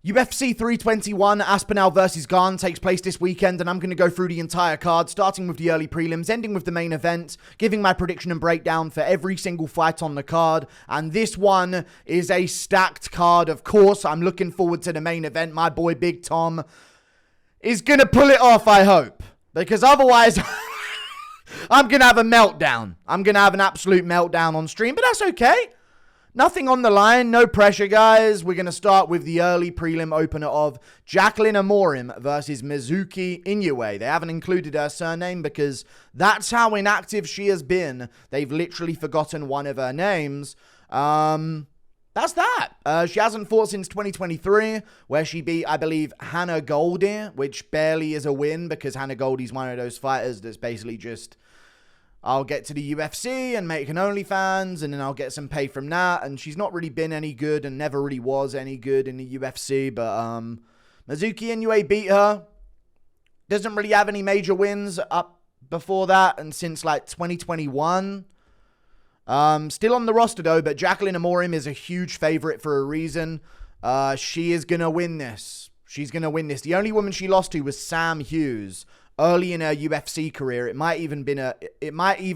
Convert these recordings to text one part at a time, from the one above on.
UFC 321, Aspinall versus Gane takes place this weekend, and I'm going to go through the entire card, starting with the early prelims, ending with the main event, giving my prediction and breakdown for every single fight on the card. And this one is a stacked card, of course. I'm looking forward to the main event. My boy Big Tom is going to pull it off, I hope, because otherwise I'm going to have a meltdown. I'm going to have an absolute meltdown on stream, but that's okay. Nothing on the line, no pressure, guys. We're going to start with the early prelim opener of Jaqueline Amorim versus Mizuki Inoue. They haven't included her surname because that's how inactive she has been. They've literally forgotten one of her names. That's that. She hasn't fought since 2023, where she beat, I believe, Hannah Goldie, which barely is a win because Hannah Goldie's one of those fighters that's basically just, I'll get to the UFC and make an OnlyFans, and then I'll get some pay from that. And she's not really been any good and never really was any good in the UFC. But Mizuki Inoue beat her. Doesn't really have any major wins up before that and since like 2021. Still on the roster though, but Jaqueline Amorim is a huge favorite for a reason. She is going to win this. She's going to win this. The only woman she lost to was Sam Hughes early in her UFC career. It might even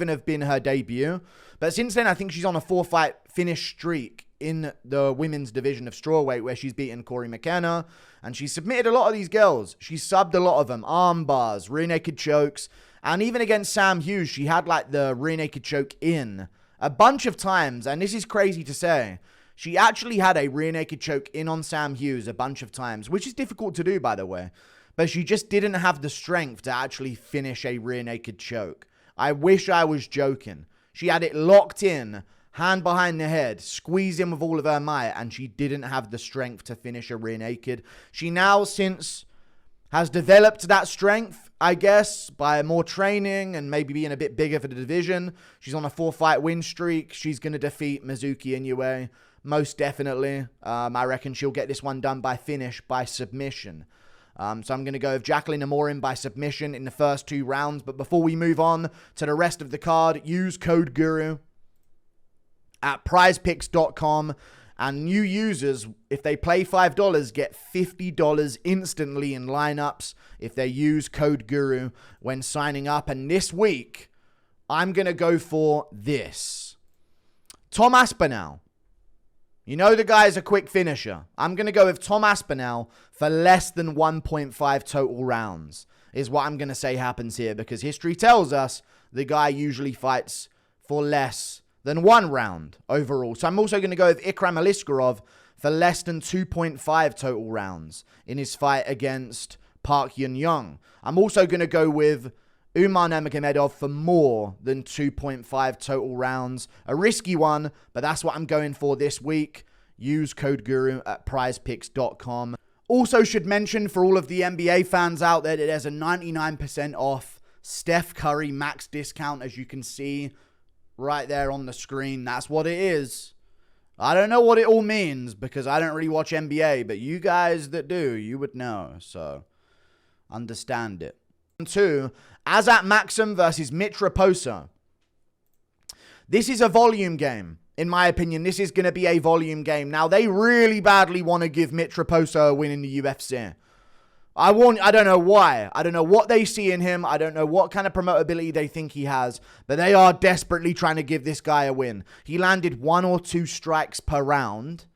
have been her debut. But since then, I think she's on a 4-fight finish streak in the women's division of strawweight, where she's beaten Corey McKenna. And she's submitted a lot of these girls. She's subbed a lot of them. Arm bars, rear naked chokes. And even against Sam Hughes, she had like the rear naked choke in a bunch of times. And this is crazy to say. She actually had a rear naked choke in on Sam Hughes a bunch of times, which is difficult to do, by the way. But she just didn't have the strength to actually finish a rear naked choke. I wish I was joking. She had it locked in, hand behind the head, squeezed in with all of her might, and she didn't have the strength to finish a rear naked. She now since has developed that strength, I guess, by more training and maybe being a bit bigger for the division. She's on a 4-fight win streak. She's going to defeat Mizuki Inoue, most definitely. I reckon she'll get this one done by finish, by submission. So I'm going to go with Jaqueline Amorim by submission in the first 2 rounds. But before we move on to the rest of the card, use code GURU at prizepicks.com. And new users, if they play $5, get $50 instantly in lineups if they use code GURU when signing up. And this week, I'm going to go for this. Tom Aspinall. You know the guy's a quick finisher. I'm going to go with Tom Aspinall for less than 1.5 total rounds is what I'm going to say happens here, because history tells us the guy usually fights for less than 1 round overall. So I'm also going to go with Ikram Aliskerov for less than 2.5 total rounds in his fight against Park Yun-Young. I'm also going to go with Umar Nurmagomedov for more than 2.5 total rounds. A risky one, but that's what I'm going for this week. Use code GURU at prizepicks.com. Also should mention for all of the NBA fans out there that there's a 99% off Steph Curry max discount, as you can see right there on the screen. That's what it is. I don't know what it all means because I don't really watch NBA, but you guys that do, you would know. So understand it. 2, Azat Maksum versus Mitch Raposo. This is a volume game. In my opinion, this is going to be a volume game. Now, they really badly want to give Mitch Raposo a win in the UFC. I don't know why. I don't know what they see in him. I don't know what kind of promotability they think he has. But they are desperately trying to give this guy a win. He landed 1 or 2 strikes per round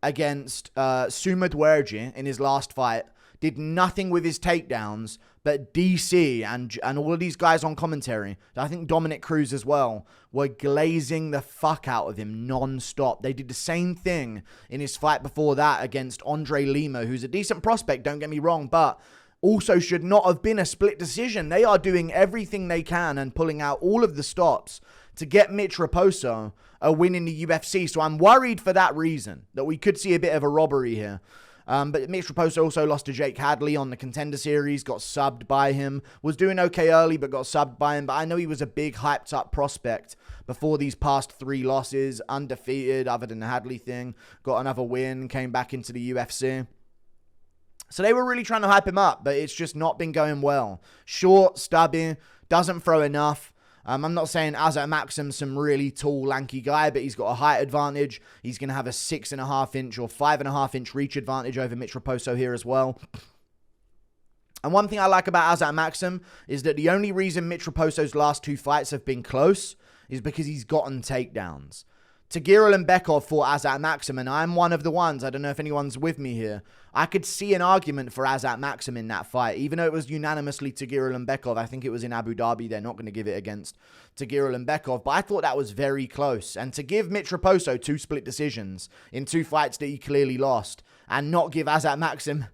against Suma Dwerji in his last fight. Did nothing with his takedowns, but DC and all of these guys on commentary, I think Dominic Cruz as well, were glazing the fuck out of him non-stop. They did the same thing in his fight before that against Andre Lima, who's a decent prospect, don't get me wrong, but also should not have been a split decision. They are doing everything they can and pulling out all of the stops to get Mitch Raposo a win in the UFC. So I'm worried for that reason, that we could see a bit of a robbery here. But Mitch Raposo also lost to Jake Hadley on the Contender Series, got subbed by him, was doing okay early, but got subbed by him. But I know he was a big hyped up prospect before these past 3 losses, undefeated other than the Hadley thing, got another win, came back into the UFC. So they were really trying to hype him up, but it's just not been going well. Short, stubby, doesn't throw enough. I'm not saying Azat Maksum's some really tall, lanky guy, but he's got a height advantage. He's going to have a 6.5 inch or 5.5 inch reach advantage over Mitch Raposo here as well. And one thing I like about Azat Maksum is that the only reason Mitch Raposo's last 2 fights have been close is because he's gotten takedowns. Ciryl and Bekov fought Azat Maksum, and I'm one of the ones, I don't know if anyone's with me here, I could see an argument for Azat Maksum in that fight, even though it was unanimously Ciryl and Bekov. I think it was in Abu Dhabi. They're not going to give it against Ciryl and Bekov, but I thought that was very close. And to give Mitch Raposo 2 split decisions in 2 fights that he clearly lost, and not give Azat Maksum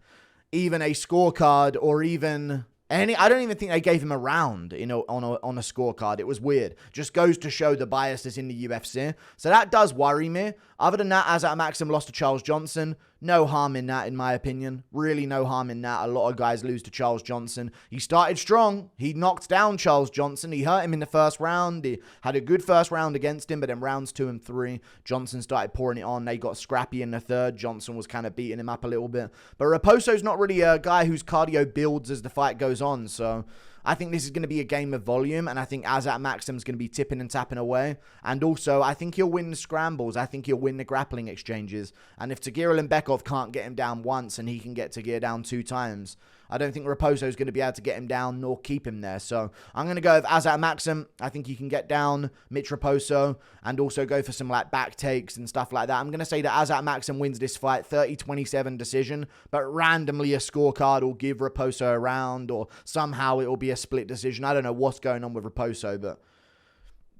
even a scorecard or even I don't even think they gave him a round, on a scorecard. It was weird. Just goes to show the bias that's in the UFC. So that does worry me. Other than that, Azat Maksum lost to Charles Johnson. No harm in that, in my opinion. Really no harm in that. A lot of guys lose to Charles Johnson. He started strong. He knocked down Charles Johnson. He hurt him in the first round. He had a good first round against him, but then rounds 2 and 3, Johnson started pouring it on. They got scrappy in the third. Johnson was kind of beating him up a little bit. But Raposo's not really a guy whose cardio builds as the fight goes on, so I think this is going to be a game of volume, and I think Azat Maksum's going to be tipping and tapping away. And also, I think he'll win the scrambles. I think he'll win the grappling exchanges. And if Ciryl and Bekov can't get him down once and he can get Tagir down 2 times, I don't think Raposo's going to be able to get him down nor keep him there. So I'm going to go with Azat Maksum. I think he can get down Mitch Raposo and also go for some back takes and stuff like that. I'm going to say that Azat Maksum wins this fight 30-27 decision, but randomly a scorecard will give Raposo a round, or somehow it will be a split decision. I don't know what's going on with Raposo, but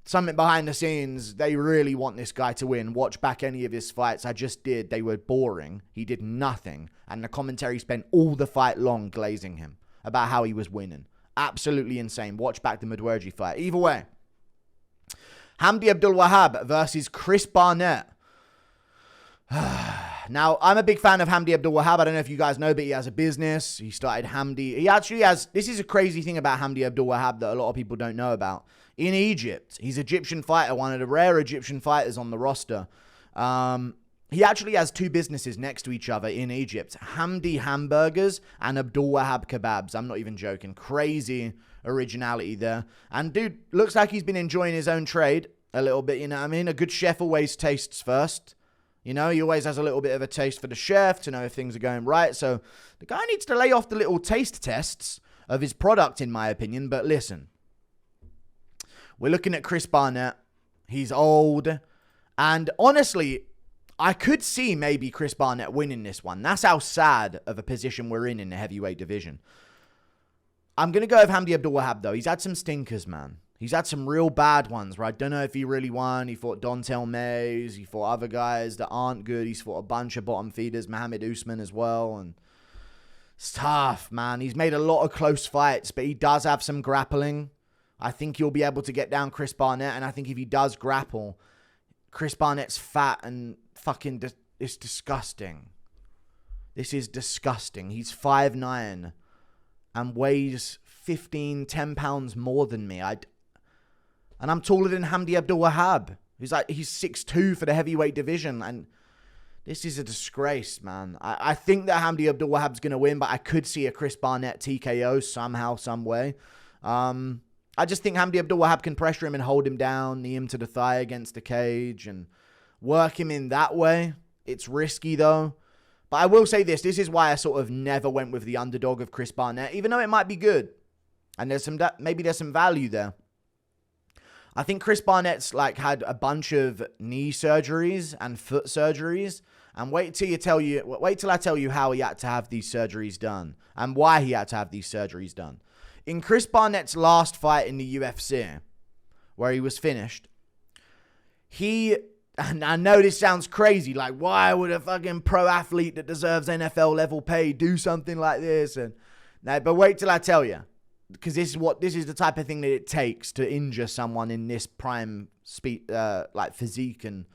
something behind the scenes, they really want this guy to win. Watch back any of his fights. I just did. They were boring. He did nothing. And the commentary spent all the fight long glazing him about how he was winning. Absolutely insane. Watch back the Medwerji fight. Either way, Hamdy Abdelwahab versus Chris Barnett. Now, I'm a big fan of Hamdy Abdelwahab. I don't know if you guys know, but he has a business. He started Hamdy. He actually has... This is a crazy thing about Hamdy Abdelwahab that a lot of people don't know about. In Egypt, he's an Egyptian fighter, one of the rare Egyptian fighters on the roster. He actually has 2 businesses next to each other in Egypt. Hamdy Hamburgers and Abdelwahab Kebabs. I'm not even joking. Crazy originality there. And dude, looks like he's been enjoying his own trade a little bit, you know what I mean? A good chef always tastes first. You know, he always has a little bit of a taste for the chef to know if things are going right. So the guy needs to lay off the little taste tests of his product, in my opinion. But listen, we're looking at Chris Barnett. He's old. And honestly, I could see maybe Chris Barnett winning this one. That's how sad of a position we're in the heavyweight division. I'm going to go with Hamdy Abdelwahab, though. He's had some stinkers, man. He's had some real bad ones, right? I don't know if he really won. He fought Dontel Mays. He fought other guys that aren't good. He's fought a bunch of bottom feeders, Mohammed Usman as well. And it's tough, man. He's made a lot of close fights, but he does have some grappling. I think he'll be able to get down Chris Barnett. And I think if he does grapple, Chris Barnett's fat and fucking... it's disgusting. This is disgusting. He's 5'9" and weighs 10 pounds more than me. And I'm taller than Hamdy Abdelwahab. He's 6'2" for the heavyweight division. And this is a disgrace, man. I think that Hamdy Abdelwahab's going to win, but I could see a Chris Barnett TKO somehow, some way. I just think Hamdy Abdelwahab can pressure him and hold him down, knee him to the thigh against the cage, and work him in that way. It's risky, though. But I will say this. This is why I sort of never went with the underdog of Chris Barnett, even though it might be good. And maybe there's some value there. I think Chris Barnett's had a bunch of knee surgeries and foot surgeries. And wait till I tell you how he had to have these surgeries done and why he had to have these surgeries done. In Chris Barnett's last fight in the UFC, where he was finished, and I know this sounds crazy, why would a fucking pro athlete that deserves NFL level pay do something like this? But wait till I tell you. Because this is the type of thing that it takes to injure someone in this prime physique and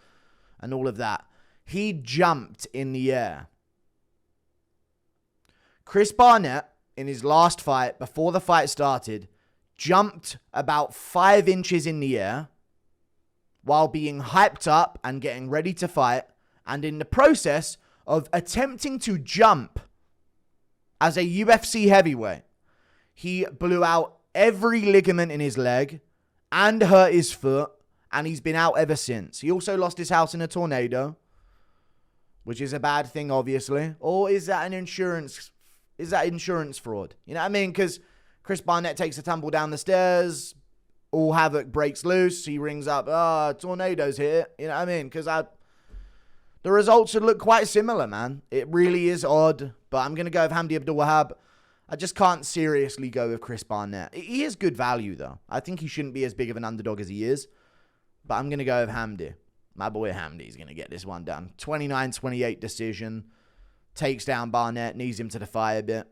all of that. He jumped in the air. Chris Barnett, in his last fight, before the fight started, jumped about 5 inches in the air while being hyped up and getting ready to fight. And in the process of attempting to jump as a UFC heavyweight, he blew out every ligament in his leg and hurt his foot, and he's been out ever since. He also lost his house in a tornado, which is a bad thing, obviously. Or is that an insurance? Is that insurance fraud? You know what I mean? Because Chris Barnett takes a tumble down the stairs, all havoc breaks loose. He rings up, tornadoes here. You know what I mean? Because the results should look quite similar, man. It really is odd, but I'm going to go with Hamdy Abdelwahab. I just can't seriously go with Chris Barnett. He is good value, though. I think he shouldn't be as big of an underdog as he is, but I'm going to go with Hamdy. My boy Hamdy's going to get this one done. 29-28 decision. Takes down Barnett, knees him to the fire a bit.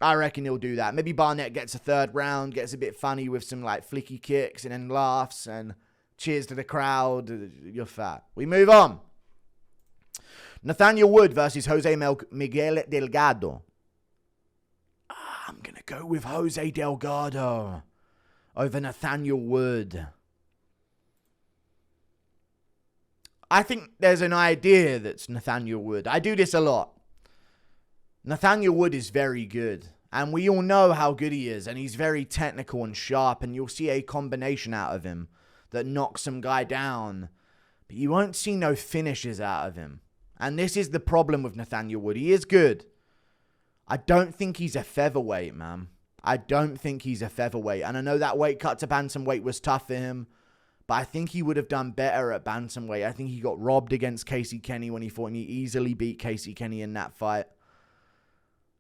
I reckon he'll do that. Maybe Barnett gets a third round, gets a bit funny with some like flicky kicks and then laughs and cheers to the crowd. You're fat. We move on. Nathaniel Wood versus Jose Miguel Delgado. I'm going to go with Jose Delgado over Nathaniel Wood. I think there's an idea that's Nathaniel Wood. I do this a lot. Nathaniel Wood is very good. And we all know how good he is. And he's very technical and sharp. And you'll see a combination out of him that knocks some guy down. But you won't see no finishes out of him. And this is the problem with Nathaniel Wood. He is good. I don't think he's a featherweight, man. I don't think he's a featherweight. And I know that weight cut to bantamweight was tough for him. But I think he would have done better at bantamweight. I think he got robbed against Casey Kenny when he fought. And he easily beat Casey Kenny in that fight.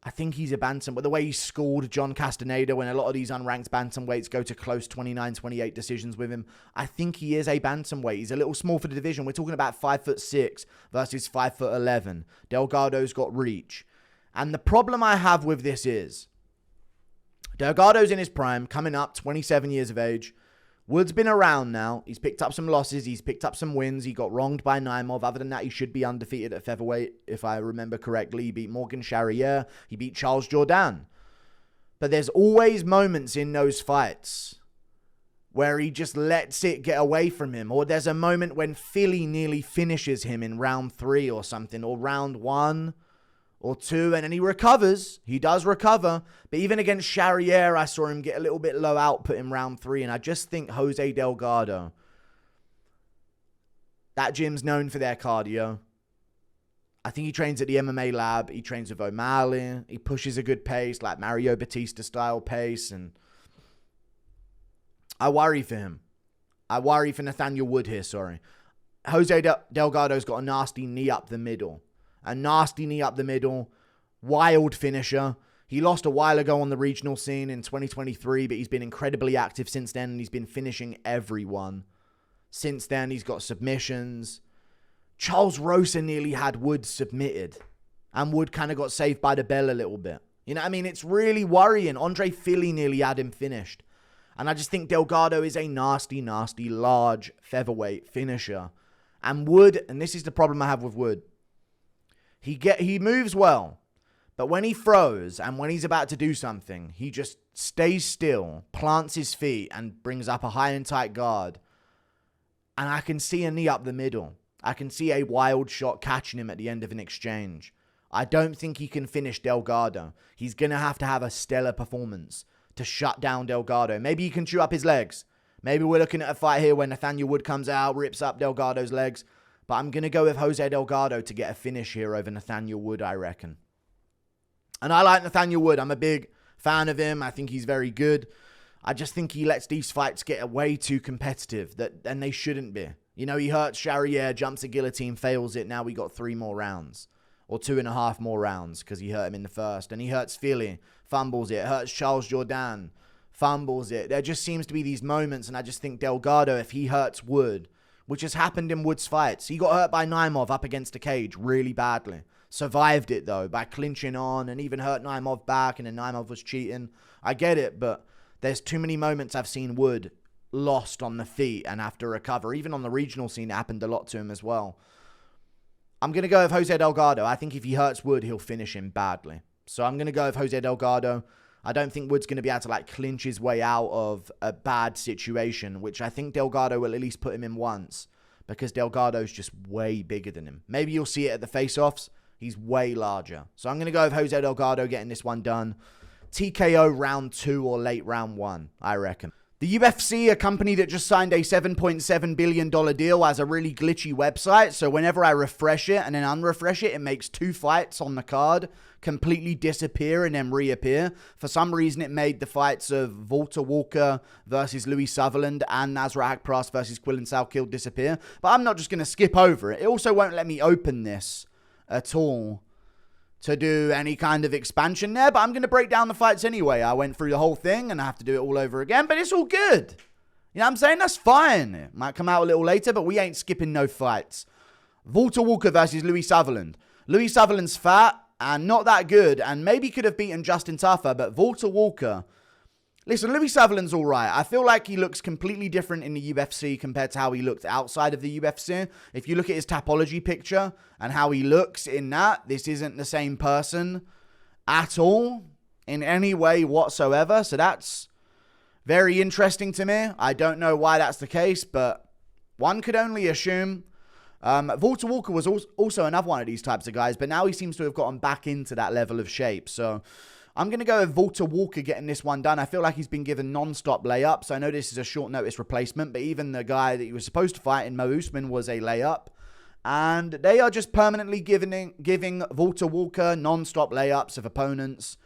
I think he's a bantam. But the way he schooled John Castaneda when a lot of these unranked bantamweights go to close 29-28 decisions with him, I think he is a bantamweight. He's a little small for the division. We're talking about 5'6" versus 5'11". Delgado's got reach. And the problem I have with this is Delgado's in his prime, coming up, 27 years of age. Wood's been around now. He's picked up some losses. He's picked up some wins. He got wronged by Naimov. Other than that, he should be undefeated at featherweight, if I remember correctly. He beat Morgan Charrier. He beat Charles Jourdain. But there's always moments in those fights where he just lets it get away from him. Or there's a moment when Philly nearly finishes him in round 3 or something. Or round 1 or 2. And then he recovers. He does recover. But even against Charrier, I saw him get a little bit low output in round 3. And I just think Jose Delgado, that gym's known for their cardio. I think he trains at the MMA lab. He trains with O'Malley. He pushes a good pace, like Mario Bautista style pace. And I worry for him. I worry for Nathaniel Wood here, sorry. Jose Delgado's got a nasty knee up the middle. A nasty knee up the middle. Wild finisher. He lost a while ago on the regional scene in 2023, but he's been incredibly active since then, and he's been finishing everyone. Since then, he's got submissions. Charles Rosa nearly had Wood submitted, and Wood kind of got saved by the bell a little bit. You know what I mean? It's really worrying. Andre Philly nearly had him finished. And I just think Delgado is a nasty, nasty, large featherweight finisher. And Wood, and this is the problem I have with Wood, he moves well, but when he throws and when he's about to do something, he just stays still, plants his feet, and brings up a high and tight guard. And I can see a knee up the middle. I can see a wild shot catching him at the end of an exchange. I don't think he can finish Delgado. He's going to have a stellar performance to shut down Delgado. Maybe he can chew up his legs. Maybe we're looking at a fight here where Nathaniel Wood comes out, rips up Delgado's legs. But I'm going to go with Jose Delgado to get a finish here over Nathaniel Wood, I reckon. And I like Nathaniel Wood. I'm a big fan of him. I think he's very good. I just think he lets these fights get way too competitive, and they shouldn't be. You know, he hurts Charrier, jumps a guillotine, fails it. Now we got 3 more rounds. Or 2.5 more rounds because he hurt him in the first. And he hurts Philly, fumbles it. Hurts Charles Jourdain, fumbles it. There just seems to be these moments, and I just think Delgado, if he hurts Wood, which has happened in Wood's fights. He got hurt by Naimov up against a cage really badly. Survived it, though, by clinching on and even hurt Naimov back, and then Naimov was cheating. I get it, but there's too many moments I've seen Wood lost on the feet and have to recover. Even on the regional scene, it happened a lot to him as well. I'm going to go with Jose Delgado. I think if he hurts Wood, he'll finish him badly. So I'm going to go with Jose Delgado. I don't think Wood's going to be able to clinch his way out of a bad situation, which I think Delgado will at least put him in once, because Delgado's just way bigger than him. Maybe you'll see it at the face-offs. He's way larger. So I'm going to go with Jose Delgado getting this one done. TKO round 2 or late round 1, I reckon. The UFC, a company that just signed a $7.7 billion deal, has a really glitchy website. So whenever I refresh it and then unrefresh it, it makes 2 fights on the card completely disappear and then reappear. For some reason, it made the fights of Volter Walker versus Louie Sutherland and Nasrat Haqparast versus Quillan Salkild disappear. But I'm not just going to skip over it. It also won't let me open this at all to do any kind of expansion there, but I'm going to break down the fights anyway. I went through the whole thing and I have to do it all over again, but it's all good. You know what I'm saying? That's fine. It might come out a little later, but we ain't skipping no fights. Volter Walker versus Louie Sutherland. Louie Sutherland's fat and not that good, and maybe could have beaten Justin Tougher, but Volter Walker... Listen, Louie Sutherland's all right. I feel like he looks completely different in the UFC compared to how he looked outside of the UFC. If you look at his Tapology picture and how he looks in that, this isn't the same person at all in any way whatsoever. So that's very interesting to me. I don't know why that's the case, but one could only assume. Volter Walker was also another one of these types of guys, but now he seems to have gotten back into that level of shape. So I'm going to go with Volter Walker getting this one done. I feel like he's been given non-stop layups. I know this is a short notice replacement, but even the guy that he was supposed to fight in Mo Usman was a layup. And they are just permanently giving Volter Walker non-stop layups of opponents.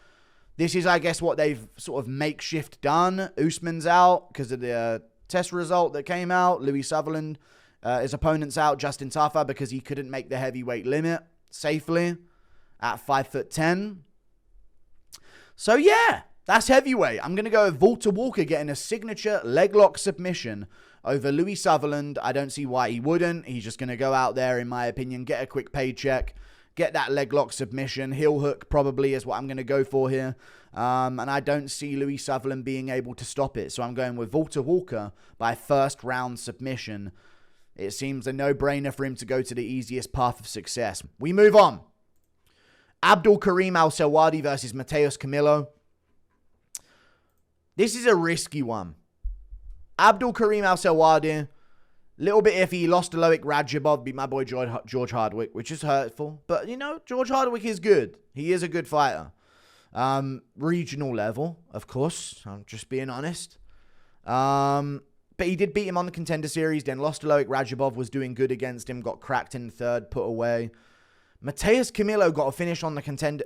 This is, I guess, what they've sort of makeshift done. Usman's out because of the test result that came out. Louie Sutherland, his opponent's out. Justin Tougher because he couldn't make the heavyweight limit safely at 5'10". So yeah, that's heavyweight. I'm going to go with Volter Walker getting a signature leg lock submission over Louie Sutherland. I don't see why he wouldn't. He's just going to go out there, in my opinion, get a quick paycheck, get that leg lock submission. Heel hook probably is what I'm going to go for here. And I don't see Louie Sutherland being able to stop it. So I'm going with Volter Walker by first round submission. It seems a no-brainer for him to go to the easiest path of success. We move on. Abdul Kareem Al-Selwady versus Matheus Camilo. This is a risky one. Abdul Kareem Al-Selwady, little bit iffy. Lost to Loic Radzhabov, beat my boy George Hardwick, which is hurtful. But, you know, George Hardwick is good. He is a good fighter. Regional level, of course. I'm just being honest. But he did beat him on the Contender Series, then lost to Loic Radzhabov, was doing good against him, got cracked in the third, put away. Matheus Camilo got a finish on the Contender...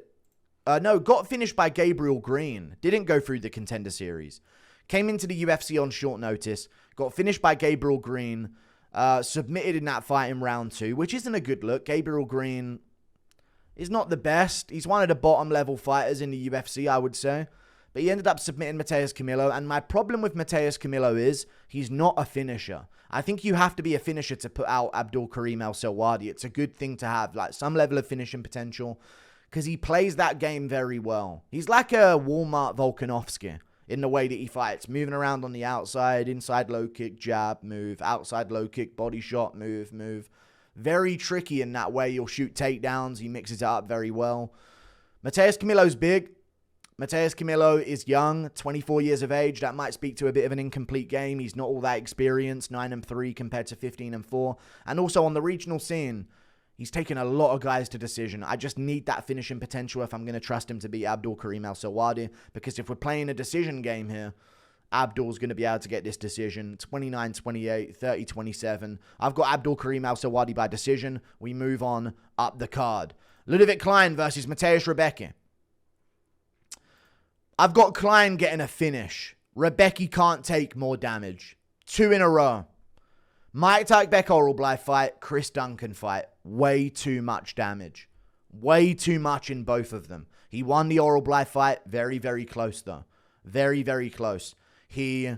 got finished by Gabriel Green. Didn't go through the Contender Series. Came into the UFC on short notice. Got finished by Gabriel Green. Submitted in that fight in round 2, which isn't a good look. Gabriel Green is not the best. He's one of the bottom level fighters in the UFC, I would say. But he ended up submitting Matheus Camilo. And my problem with Matheus Camilo is he's not a finisher. I think you have to be a finisher to put out Abdul Kareem Al-Selwady. It's a good thing to have, like some level of finishing potential, because he plays that game very well. He's like a Walmart Volkanovski in the way that he fights, moving around on the outside, inside low kick, jab, move, outside low kick, body shot, move. Very tricky in that way. He'll shoot takedowns. He mixes it up very well. Matheus Camilo's big. Matheus Camilo is young, 24 years of age. That might speak to a bit of an incomplete game. He's not all that experienced, 9-3 compared to 15-4. And also on the regional scene, he's taken a lot of guys to decision. I just need that finishing potential if I'm going to trust him to beat Abdul Kareem Al-Selwady. Because if we're playing a decision game here, Abdul's going to be able to get this decision. 29-28, 30-27. I've got Abdul Kareem Al-Selwady by decision. We move on up the card. Ludovic Klein versus Mateusz Rebecki. I've got Klein getting a finish. Rebecki can't take more damage. 2 in a row. Mike Tyke Oralblai fight, Chris Duncan fight. Way too much damage. Way too much in both of them. He won the Oralblai fight. Very, very close though. Very, very close. He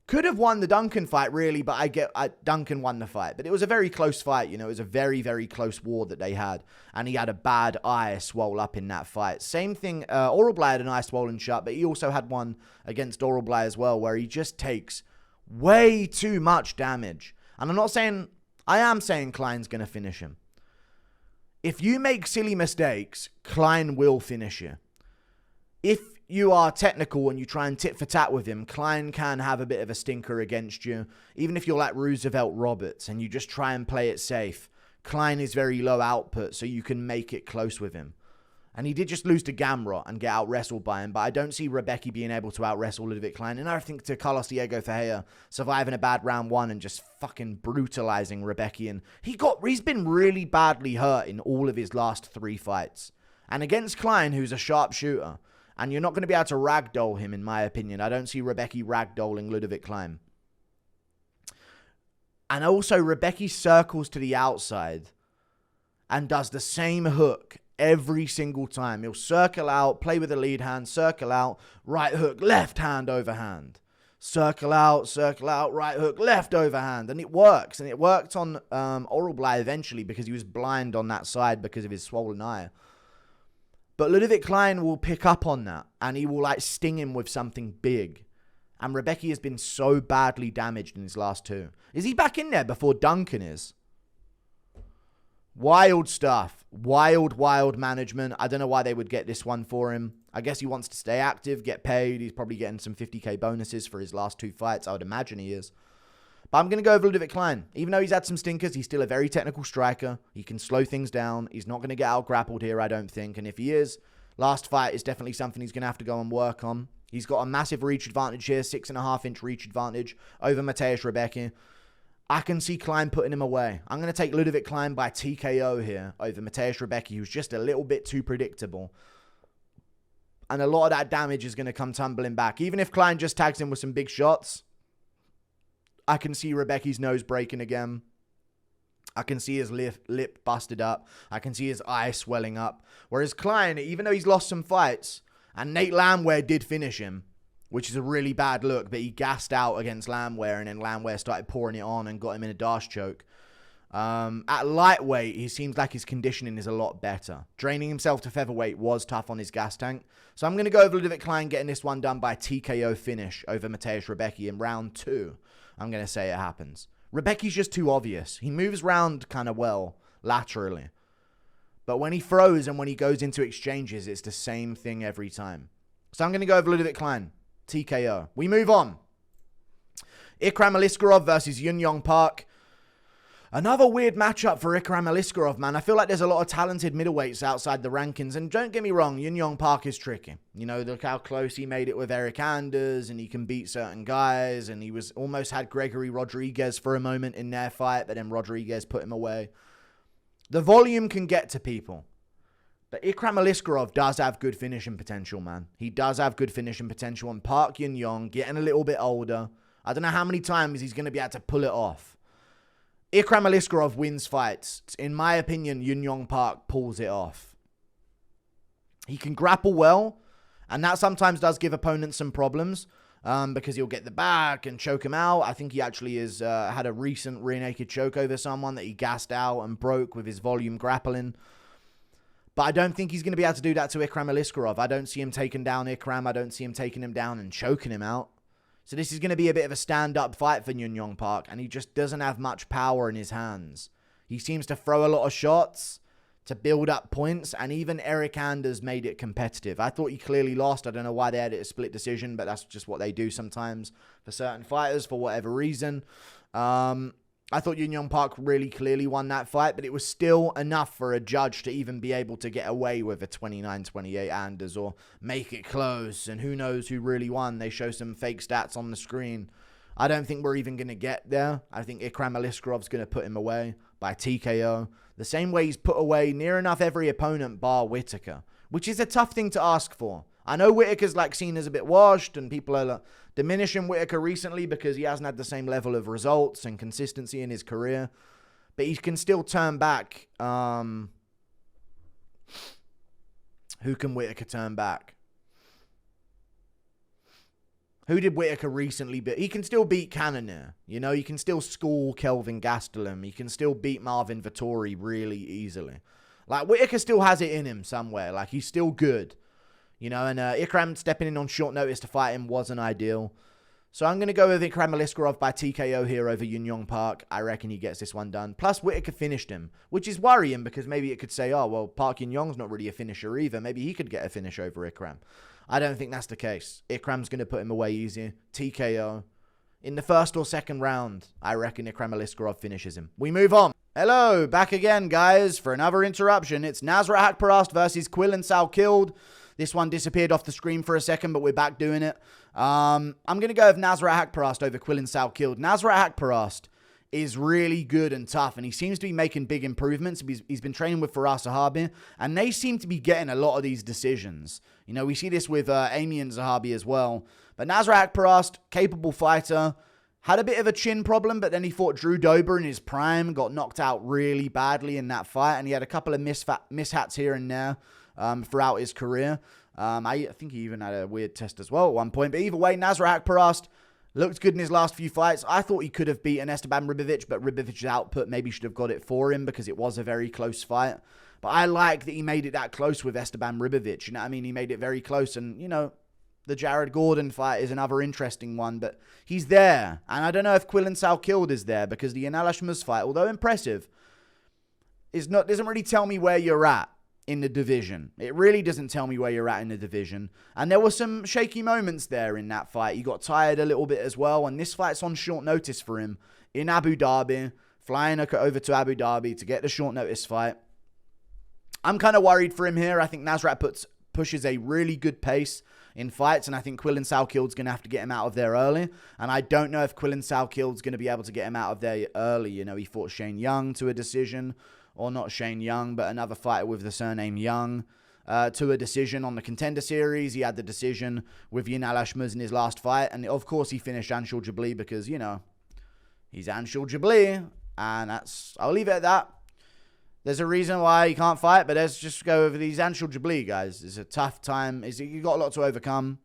could have won the Duncan fight, really, but Duncan won the fight. But it was a very close fight, you know. It was a very, very close war that they had. And he had a bad eye swole up in that fight. Same thing, Oralblai had an eye swollen shut, but he also had one against Oralblai as well, where he just takes way too much damage. And I am saying Klein's going to finish him. If you make silly mistakes, Klein will finish you. If you are technical and you try and tit for tat with him, Klein can have a bit of a stinker against you. Even if you're like Roosevelt Roberts and you just try and play it safe, Klein is very low output, so you can make it close with him. And he did just lose to Gamrot and get out-wrestled by him, but I don't see Rebecca being able to out-wrestle Ludovic Klein. And I think to Carlos Diego Ferreira surviving a bad round one and just fucking brutalizing Rebecca. And he's been really badly hurt in all of his last 3 fights. And against Klein, who's a sharp shooter, and you're not going to be able to ragdoll him, in my opinion. I don't see Rebecca ragdolling Ludovic Klein. And also, Rebecca circles to the outside and does the same hook every single time. He'll circle out, play with the lead hand, circle out, right hook, left hand overhand. Circle out, right hook, left overhand. And it works. And it worked on Oralblai eventually because he was blind on that side because of his swollen eye. But Ludovic Klein will pick up on that and he will like sting him with something big. And Rebecca has been so badly damaged in his last 2. Is he back in there before Duncan is? Wild stuff. Wild management. I don't know why they would get this one for him. I guess he wants to stay active, get paid. He's probably getting some 50k bonuses for his last 2 fights. I would imagine he is. But I'm going to go over Ludovic Klein. Even though he's had some stinkers, he's still a very technical striker. He can slow things down. He's not going to get out grappled here, I don't think. And if he is, last fight is definitely something he's going to have to go and work on. He's got a massive reach advantage here. 6.5-inch reach advantage over Matheus Rebecca. I can see Klein putting him away. I'm going to take Ludovic Klein by TKO here over Matheus Rebecca, who's just a little bit too predictable. And a lot of that damage is going to come tumbling back. Even if Klein just tags him with some big shots, I can see Rebecca's nose breaking again. I can see his lip busted up. I can see his eye swelling up. Whereas Klein, even though he's lost some fights, and Nate Landwehr did finish him, which is a really bad look, but he gassed out against Landwehr, and then Landwehr started pouring it on and got him in a dash choke. At lightweight, he seems like his conditioning is a lot better. Draining himself to featherweight was tough on his gas tank. So I'm going to go over Ludovic Klein getting this one done by TKO finish over Matheus Rebecca in round 2. I'm going to say it happens. Rebecca's just too obvious. He moves around kind of well laterally. But when he throws and when he goes into exchanges, it's the same thing every time. So I'm going to go over Ludovic Klein. TKO. We move on. Ikram Aliskerov versus Yun Yong Park. Another weird matchup for Ikram Aliskerov, man. I feel like there's a lot of talented middleweights outside the rankings. And don't get me wrong, Yun Yong Park is tricky. You know, look how close he made it with Eric Anders, and he can beat certain guys. And he was almost had Gregory Rodriguez for a moment in their fight, but then Rodriguez put him away. The volume can get to people. But Ikram Aliskerov does have good finishing potential, man. He does have good finishing potential. And Park Yun Yong, getting a little bit older. I don't know how many times he's going to be able to pull it off. Ikram Aliskerov wins fights. In my opinion, Yun Yong Park pulls it off. He can grapple well. And that sometimes does give opponents some problems. Because he'll get the back and choke him out. I think he actually has had a recent rear naked choke over someone that he gassed out and broke with his volume grappling. But I don't think he's going to be able to do that to Ikram Aliskerov. I don't see him taking down Ikram. I don't see him taking him down and choking him out. So this is going to be a bit of a stand-up fight for Yun Yong Park. And he just doesn't have much power in his hands. He seems to throw a lot of shots to build up points. And even Eric Anders made it competitive. I thought he clearly lost. I don't know why they had it a split decision. But that's just what they do sometimes for certain fighters for whatever reason. I thought Yun Yong Park really clearly won that fight, but it was still enough for a judge to even be able to get away with a 29-28 Anders or make it close. And who knows who really won. They show some fake stats on the screen. I don't think we're even going to get there. I think Ikram Aliskerov's going to put him away by TKO. The same way he's put away near enough every opponent bar Whittaker, which is a tough thing to ask for. I know Whittaker's like seen as a bit washed and people are diminishing Whittaker recently because he hasn't had the same level of results and consistency in his career. But he can still turn back. Who can Whittaker turn back? Who did Whittaker recently beat? He can still beat Cannonier. You know, he can still school Kelvin Gastelum. He can still beat Marvin Vettori really easily. Like, Whittaker still has it in him somewhere. Like, he's still good. You know, and Ikram stepping in on short notice to fight him wasn't ideal. So I'm going to go with Ikram Aliskerov by TKO here over Yun Yong Park. I reckon he gets this one done. Plus, Whittaker finished him, which is worrying because maybe it could say, oh, well, Park Yun Yong's not really a finisher either. Maybe he could get a finish over Ikram. I don't think that's the case. Ikram's going to put him away easy. TKO. in the first or second round, I reckon Ikram Aliskerov finishes him. We move on. Hello, back again, guys, for another interruption. It's Nasrat Haqparast versus Quillan Salkilled. This one disappeared off the screen for a second, but we're back doing it. I'm going to go with Nasrat Haqparast over Quillan Salkilled. Nasrat Haqparast is really good and tough, and he seems to be making big improvements. He's been training with Faraz Zahabi, and they seem to be getting a lot of these decisions. You know, we see this with Amy and Zahabi as well. But Nasrat Haqparast, capable fighter, had a bit of a chin problem, but then he fought Drew Dober in his prime, got knocked out really badly in that fight, and he had a couple of mishaps here and there throughout his career. I think he even had a weird test as well at one point. But either way, Nasrat Haqparast looked good in his last few fights. I thought he could have beaten Esteban Ribovic, but Ribovic's output maybe should have got it for him because it was a very close fight. But I like that he made it that close with Esteban Ribovic. You know what I mean? He made it very close. And, you know, the Jared Gordon fight is another interesting one. But he's there. And I don't know if Quillan Salkilled is there because the Yanal Ashmuz fight, although impressive, doesn't really tell me where you're at in the division. It really doesn't tell me where you're at in the division. And there were some shaky moments there in that fight. He got tired a little bit as well. And this fight's on short notice for him in Abu Dhabi, flying over to Abu Dhabi to get the short notice fight. I'm kind of worried for him here. I think Nasrat pushes a really good pace in fights, and I think Quillan Salkilled's going to have to get him out of there early. And I don't know if Quillan Salkilled's going to be able to get him out of there early. You know, he fought Shane Young to a decision. Or not Shane Young, but another fighter with the surname Young, to a decision on the Contender Series. He had the decision with Yanal Ashmuz in his last fight. And, of course, he finished Anshul Jabli because, you know, he's Anshul Jabli. And I'll leave it at that. There's a reason why he can't fight, but let's just go over these Anshul Jabli, guys. It's a tough time. You've got a lot to overcome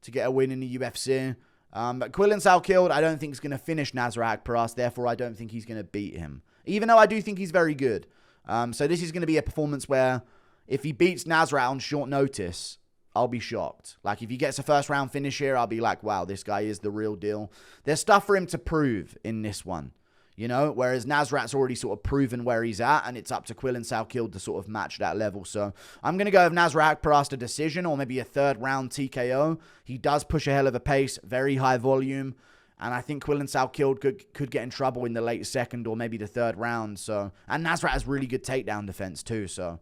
to get a win in the UFC. But Quillan Salkilled, I don't think is going to finish Nasrat Haqparast. Therefore, I don't think he's going to beat him. Even though I do think he's very good. So this is going to be a performance where if he beats Nasrat on short notice, I'll be shocked. Like, if he gets a first round finish here, I'll be like, wow, this guy is the real deal. There's stuff for him to prove in this one. You know, whereas Nasrat's already sort of proven where he's at, and it's up to Quillan Salkilled to sort of match that level. So I'm going to go with Nasrat Haqparast a decision or maybe a third round TKO. He does push a hell of a pace, very high volume. And I think Quillan Salkilled could get in trouble in the late second or maybe the third round. So, and Nasrat has really good takedown defense too. So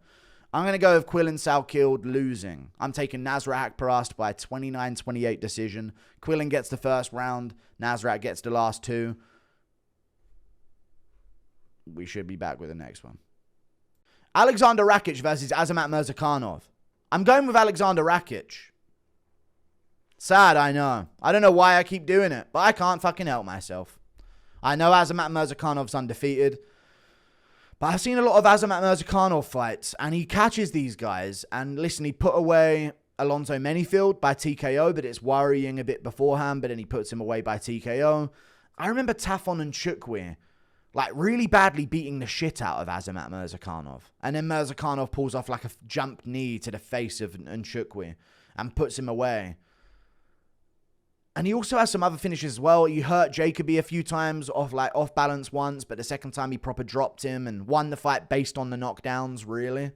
I'm going to go with Quillan Salkilled losing. I'm taking Nasrat Haqparast by 29-28 decision. Quillan gets the first round. Nasrat gets the last two. We should be back with the next one. Alexander Rakic versus Azamat Murzakanov. I'm going with Alexander Rakic. Sad, I know. I don't know why I keep doing it, but I can't fucking help myself. I know Azamat Murzakanov's undefeated, but I've seen a lot of Azamat Murzakhanov fights, and he catches these guys. And listen, he put away Alonzo Menifield by TKO, but it's worrying a bit beforehand, but then he puts him away by TKO. I remember Tafon and Chukwi, like, really badly beating the shit out of Azamat Murzakhanov. And then Murzakhanov pulls off like a jump knee to the face of Nchukwi and puts him away. And he also has some other finishes as well. He hurt Jacoby a few times off balance once, but the second time he proper dropped him and won the fight based on the knockdowns, really.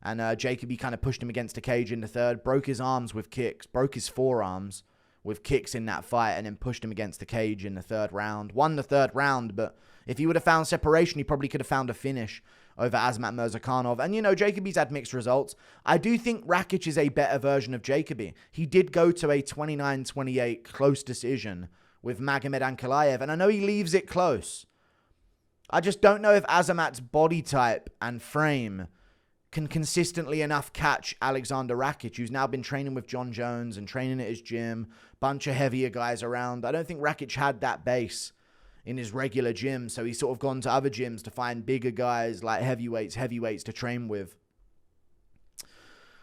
And Jacoby kind of pushed him against the cage in the third, broke his arms with kicks, broke his forearms with kicks in that fight, and then pushed him against the cage in the third round. Won the third round, but if he would have found separation, he probably could have found a finish over Azamat Murzakhanov. And, you know, Jacoby's had mixed results. I do think Rakic is a better version of Jacoby. He did go to a 29-28 close decision with Magomed Ankalaev, and I know he leaves it close. I just don't know if Azamat's body type and frame can consistently enough catch Alexander Rakic, who's now been training with John Jones and training at his gym, bunch of heavier guys around. I don't think Rakic had that base in his regular gym, so he's sort of gone to other gyms to find bigger guys like heavyweights to train with.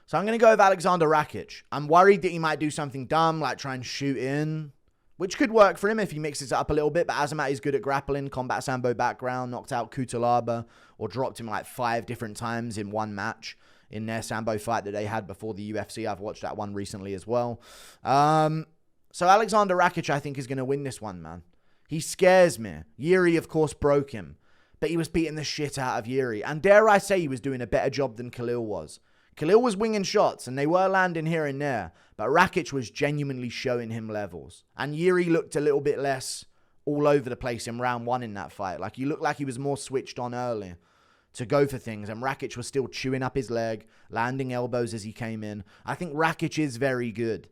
So I'm going to go with Alexander Rakic. I'm worried that he might do something dumb, like try and shoot in, which could work for him if he mixes it up a little bit, but Azamat is good at grappling, combat sambo background, knocked out Kutalaba, or dropped him like 5 different times in one match in their sambo fight that they had before the UFC. I've watched that one recently as well. So Alexander Rakic, I think, is going to win this one, man. He scares me. Yuri, of course, broke him, but he was beating the shit out of Yuri. And dare I say he was doing a better job than Khalil was. Khalil was winging shots, and they were landing here and there, but Rakic was genuinely showing him levels. And Ciryl looked a little bit less all over the place in round 1 in that fight. Like, he looked like he was more switched on early to go for things, and Rakic was still chewing up his leg, landing elbows as he came in. I think Rakic is very good,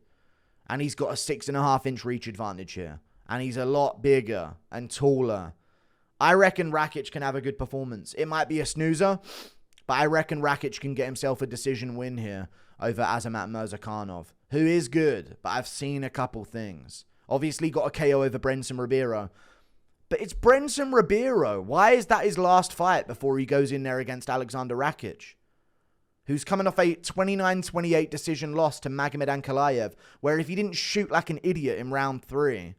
and he's got a 6.5-inch reach advantage here, and he's a lot bigger and taller. I reckon Rakic can have a good performance. It might be a snoozer, but I reckon Rakic can get himself a decision win here over Azamat Murzakanov, who is good, but I've seen a couple things. Obviously got a KO over Brenson Ribeiro. But it's Brenson Ribeiro. Why is that his last fight before he goes in there against Alexander Rakic, who's coming off a 29-28 decision loss to Magomed Ankalaev, where if he didn't shoot like an idiot in round 3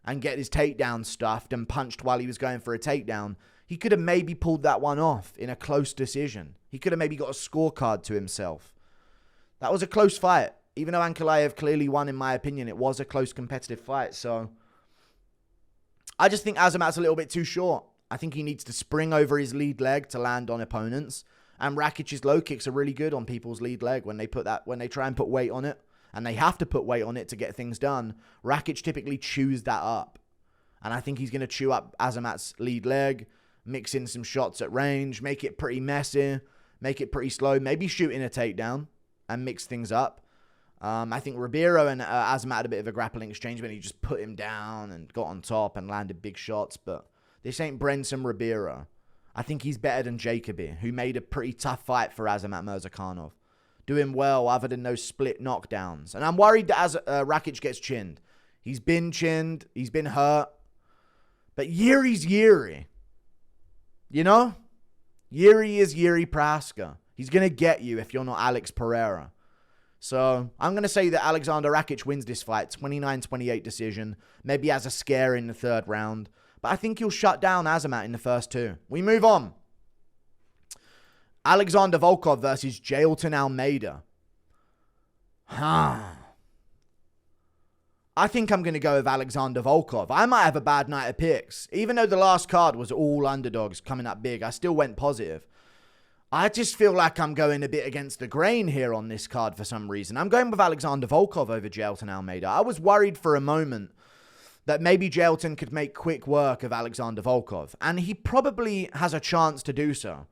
and get his takedown stuffed and punched while he was going for a takedown, he could have maybe pulled that one off in a close decision. He could have maybe got a scorecard to himself. That was a close fight. Even though Ankalaev clearly won, in my opinion, it was a close competitive fight. So I just think Azamat's a little bit too short. I think he needs to spring over his lead leg to land on opponents. And Rakic's low kicks are really good on people's lead leg when they try and put weight on it. And they have to put weight on it to get things done. Rakic typically chews that up. And I think he's going to chew up Azamat's lead leg, mix in some shots at range, make it pretty messy, make it pretty slow, maybe shoot in a takedown and mix things up. I think Ribeiro and Azamat had a bit of a grappling exchange when he just put him down and got on top and landed big shots. But this ain't Brenson Ribeiro. I think he's better than Jacoby, who made a pretty tough fight for Azamat Murzakanov. Doing well other than those split knockdowns. And I'm worried that Rakic gets chinned. He's been chinned. He's been hurt. But Yuri's Yuri. You know? Yuri is Yuri Praska. He's going to get you if you're not Alex Pereira. So I'm going to say that Alexander Rakic wins this fight. 29-28 decision. Maybe has a scare in the 3rd round. But I think he'll shut down Azamat in the first 2. We move on. Alexander Volkov versus Jailton Almeida. I think I'm going to go with Alexander Volkov. I might have a bad night of picks. Even though the last card was all underdogs coming up big, I still went positive. I just feel like I'm going a bit against the grain here on this card for some reason. I'm going with Alexander Volkov over Jailton Almeida. I was worried for a moment that maybe Jailton could make quick work of Alexander Volkov. And he probably has a chance to do so.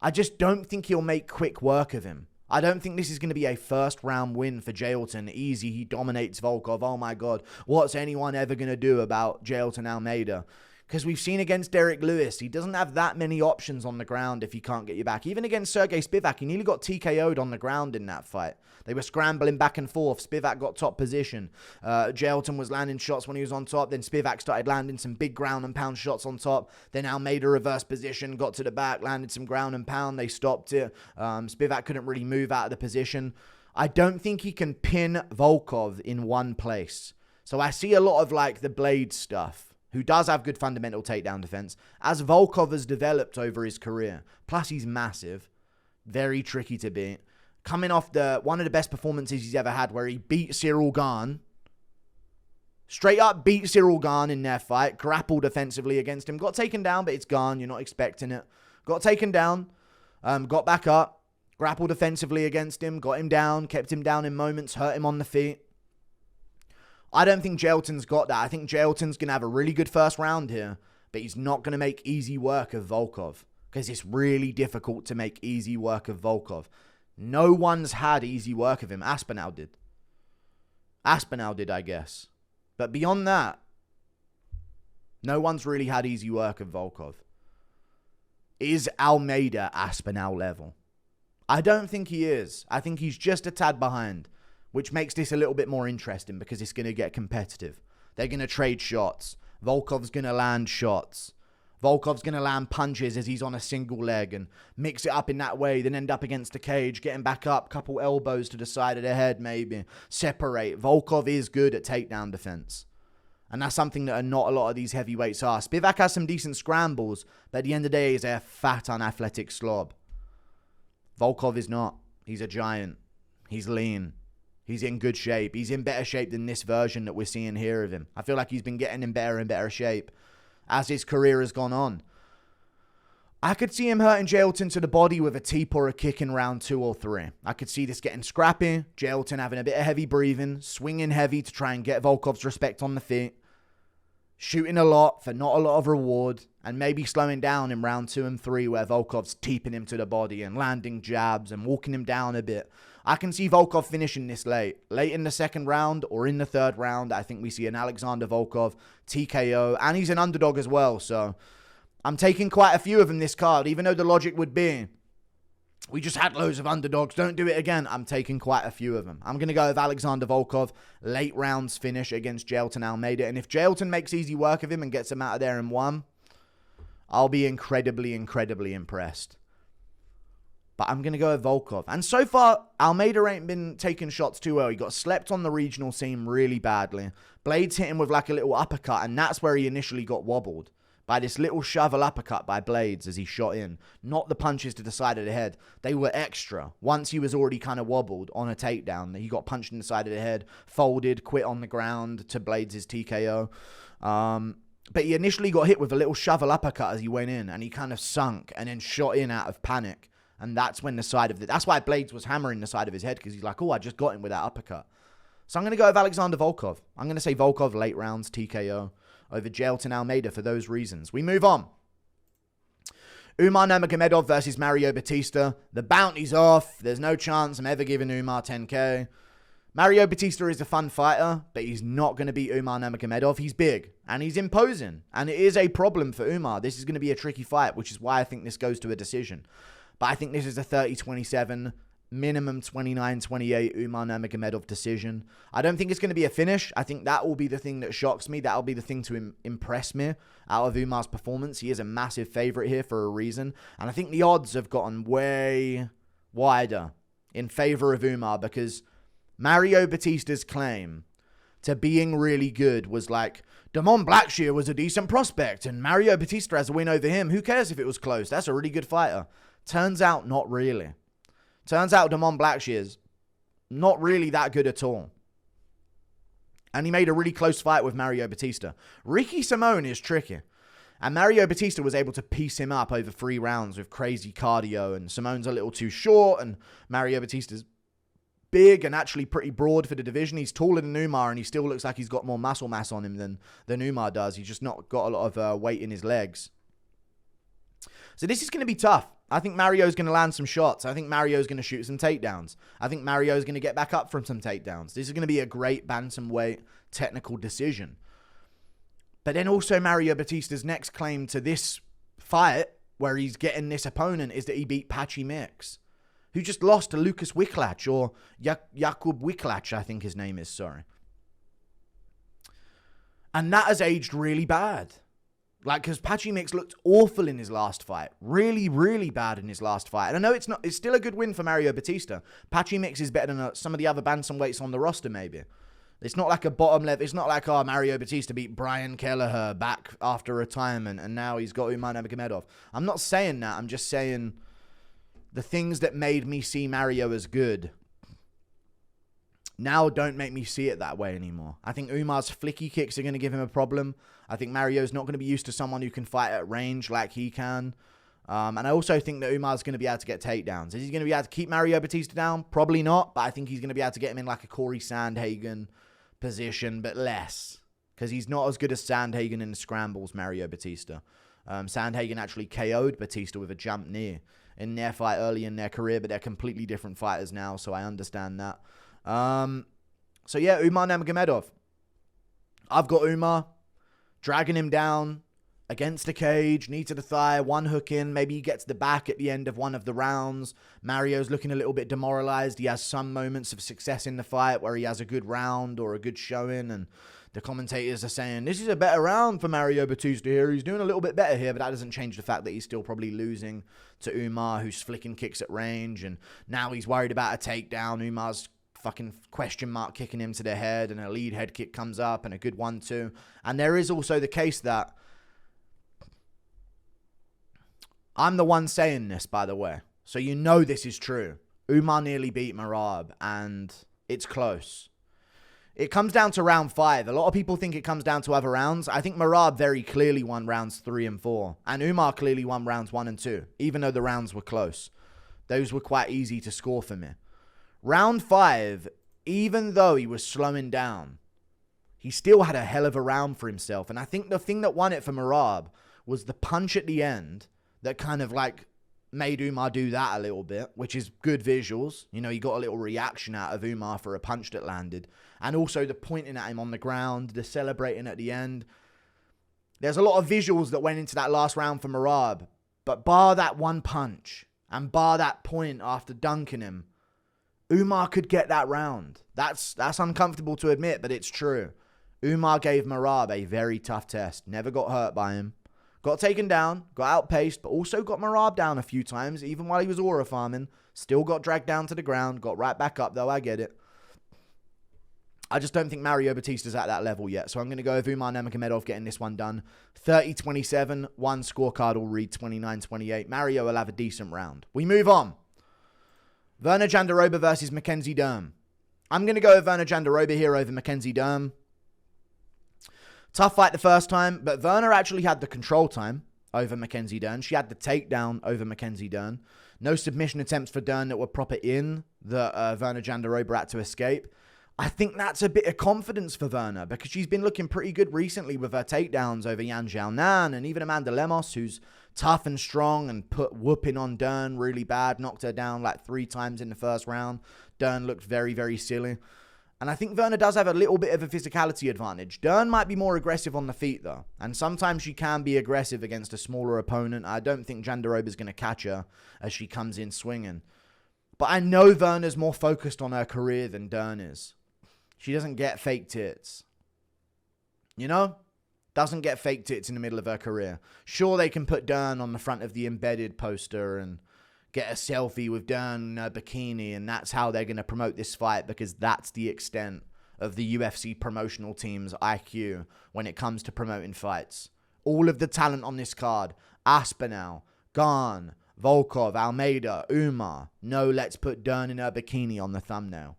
I just don't think he'll make quick work of him. I don't think this is going to be a 1st round win for Jailton. Easy, he dominates Volkov. Oh my God, what's anyone ever going to do about Jailton Almeida? Because we've seen against Derek Lewis, he doesn't have that many options on the ground if he can't get you back. Even against Sergey Spivak, he nearly got TKO'd on the ground in that fight. They were scrambling back and forth. Spivak got top position. Jailton was landing shots when he was on top. Then Spivak started landing some big ground and pound shots on top. Then Almeida reversed position, got to the back, landed some ground and pound. They stopped it. Spivak couldn't really move out of the position. I don't think he can pin Volkov in one place. So I see a lot of like the blade stuff, who does have good fundamental takedown defense, as Volkov has developed over his career. Plus, he's massive. Very tricky to beat. Coming off one of the best performances he's ever had, where he beat Ciryl Gane. Straight up beat Ciryl Gane in their fight. Grappled offensively against him. Got taken down, but it's Gane. You're not expecting it. Got taken down. Got back up. Grappled offensively against him. Got him down. Kept him down in moments. Hurt him on the feet. I don't think Jailton's got that. I think Jailton's going to have a really good 1st round here, but he's not going to make easy work of Volkov, because it's really difficult to make easy work of Volkov. No one's had easy work of him. Aspinall did. Aspinall did, I guess. But beyond that, no one's really had easy work of Volkov. Is Almeida Aspinall level? I don't think he is. I think he's just a tad behind, which makes this a little bit more interesting because it's going to get competitive. They're going to trade shots. Volkov's going to land shots. Volkov's going to land punches as he's on a single leg and mix it up in that way, then end up against the cage, getting back up, couple elbows to the side of the head maybe, separate. Volkov is good at takedown defense. And that's something that not a lot of these heavyweights are. Spivak has some decent scrambles, but at the end of the day, he's a fat, unathletic slob. Volkov is not. He's a giant. He's lean. He's in good shape. He's in better shape than this version that we're seeing here of him. I feel like he's been getting in better and better shape as his career has gone on. I could see him hurting Jaqueline to the body with a teep or a kick in round 2 or 3. I could see this getting scrappy, Jaqueline having a bit of heavy breathing, swinging heavy to try and get Volkov's respect on the feet, shooting a lot for not a lot of reward, and maybe slowing down in round 2 and 3 where Volkov's teeping him to the body and landing jabs and walking him down a bit. I can see Volkov finishing this late in the second round or in the third round. I think we see an Alexander Volkov TKO, and he's an underdog as well, so I'm taking quite a few of them this card, even though the logic would be, we just had loads of underdogs, don't do it again. I'm taking quite a few of them. I'm going to go with Alexander Volkov, late rounds finish against Jaqueline Almeida. And if Jaqueline makes easy work of him and gets him out of there in 1, I'll be incredibly, incredibly impressed. But I'm going to go with Volkov. And so far, Almeida ain't been taking shots too well. He got slept on the regional scene really badly. Blades hit him with like a little uppercut, and that's where he initially got wobbled. By this little shovel uppercut by Blades as he shot in. Not the punches to the side of the head. They were extra. Once he was already kind of wobbled on a takedown, he got punched in the side of the head, folded, quit on the ground to Blades' TKO. But he initially got hit with a little shovel uppercut as he went in, and he kind of sunk and then shot in out of panic. And that's when that's why Blades was hammering the side of his head, because he's like, oh, I just got him with that uppercut. So I'm going to go with Alexander Volkov. I'm going to say Volkov late rounds, TKO. Over Jaqueline Almeida for those reasons. We move on. Umar Nurmagomedov versus Mario Bautista. The bounty's off. There's no chance I'm ever giving Umar 10k. Mario Bautista is a fun fighter, but he's not going to beat Umar Nurmagomedov. He's big, and he's imposing, and it is a problem for Umar. This is going to be a tricky fight, which is why I think this goes to a decision. But I think this is a 30-27, minimum 29-28 Umar Nurmagomedov decision. I don't think it's going to be a finish. I think that will be the thing that shocks me. That will be the thing to impress me out of Umar's performance. He is a massive favorite here for a reason. And I think the odds have gotten way wider in favor of Umar, because Mario Bautista's claim to being really good was like, Damon Blackshear was a decent prospect and Mario Bautista has a win over him. Who cares if it was close? That's a really good fighter. Turns out, not really. Turns out Damon Blackshear's not really that good at all. And he made a really close fight with Mario Bautista. Ricky Simone is tricky. And Mario Bautista was able to piece him up over 3 rounds with crazy cardio. And Simone's a little too short. And Mario Bautista's big and actually pretty broad for the division. He's taller than Umar, and he still looks like he's got more muscle mass on him than Umar does. He's just not got a lot of weight in his legs. So this is going to be tough. I think Mario's going to land some shots. I think Mario's going to shoot some takedowns. I think Mario's going to get back up from some takedowns. This is going to be a great bantamweight technical decision. But then also Mario Bautista's next claim to this fight, where he's getting this opponent, is that he beat Patchy Mix, who just lost to Lucas Wiklach, or Jakub Wiklach, I think his name is, sorry. And that has aged really bad. Like, because Patchy Mix looked awful in his last fight. Really, really bad in his last fight. And I know it's still a good win for Mario Bautista. Patchy Mix is better than some of the other bantamweights on the roster, maybe. It's not like a bottom level. It's not like, oh, Mario Bautista beat Brian Kelleher back after retirement, and now he's got Umar Nurmagomedov. I'm not saying that. I'm just saying the things that made me see Mario as good now don't make me see it that way anymore. I think Umar's flicky kicks are going to give him a problem. I think Mario's not going to be used to someone who can fight at range like he can. And I also think that Umar's going to be able to get takedowns. Is he going to be able to keep Mario Bautista down? Probably not, but I think he's going to be able to get him in like a Corey Sandhagen position, but less. Because he's not as good as Sandhagen in the scrambles, Mario Bautista. Sandhagen actually KO'd Bautista with a jump knee in their fight early in their career, but they're completely different fighters now, so I understand that. So yeah, Umar Nurmagomedov. I've got Umar dragging him down against the cage, knee to the thigh, one hook in. Maybe he gets the back at the end of one of the rounds. Mario's looking a little bit demoralized. He has some moments of success in the fight where he has a good round or a good showing, and the commentators are saying, this is a better round for Mario Bautista here. He's doing a little bit better here, but that doesn't change the fact that he's still probably losing to Umar, who's flicking kicks at range, and now he's worried about a takedown. Umar's fucking question mark kicking him to the head, and a lead head kick comes up, and a good 1-2. And there is also the case that I'm the one saying this, by the way, so you know this is true. Umar nearly beat Merab, and it's close. it comes down to round 5. A lot of people think it comes down to other rounds. I think Merab very clearly won rounds 3 and 4. And Umar clearly won rounds 1 and 2, even though the rounds were close. Those were quite easy to score for me. Round 5, even though he was slowing down, he still had a hell of a round for himself. And I think the thing that won it for Merab was the punch at the end that kind of like made Umar do that a little bit, which is good visuals. You know, he got a little reaction out of Umar for a punch that landed. And also the pointing at him on the ground, the celebrating at the end. There's a lot of visuals that went into that last round for Merab. But bar that one punch and bar that point after dunking him, Umar could get that round. That's uncomfortable to admit, but it's true. Umar gave Merab a very tough test. Never got hurt by him. Got taken down, got outpaced, but also got Merab down a few times, even while he was aura farming. Still got dragged down to the ground, got right back up, though, I get it. I just don't think Mario Bautista's at that level yet, so I'm going to go with Umar Nurmagomedov getting this one done. 30-27, one scorecard will read 29-28. Mario will have a decent round. We move on. Werner Jandiroba versus Mackenzie Dern. I'm going to go with Werner Jandiroba here over Mackenzie Dern. Tough fight the first time, but Werner actually had the control time over Mackenzie Dern. She had the takedown over Mackenzie Dern. No submission attempts for Dern that were proper in that Werner Jandiroba had to escape. I think that's a bit of confidence for Werner because she's been looking pretty good recently with her takedowns over Yan Xiaonan and even Amanda Lemos, who's tough and strong and put whooping on Dern really bad. Knocked her down like 3 times in the first round. Dern looked very, very silly. And I think Werner does have a little bit of a physicality advantage. Dern might be more aggressive on the feet, though. And sometimes she can be aggressive against a smaller opponent. I don't think Jandiroba is going to catch her as she comes in swinging. But I know Werner's more focused on her career than Dern is. She doesn't get fake tits. You know? Doesn't get fake tits in the middle of her career. Sure, they can put Dern on the front of the embedded poster and get a selfie with Dern in a bikini, and that's how they're going to promote this fight because that's the extent of the UFC promotional team's IQ when it comes to promoting fights. All of the talent on this card, Aspinall, Gane, Volkov, Almeida, Umar. No, let's put Dern in her bikini on the thumbnail.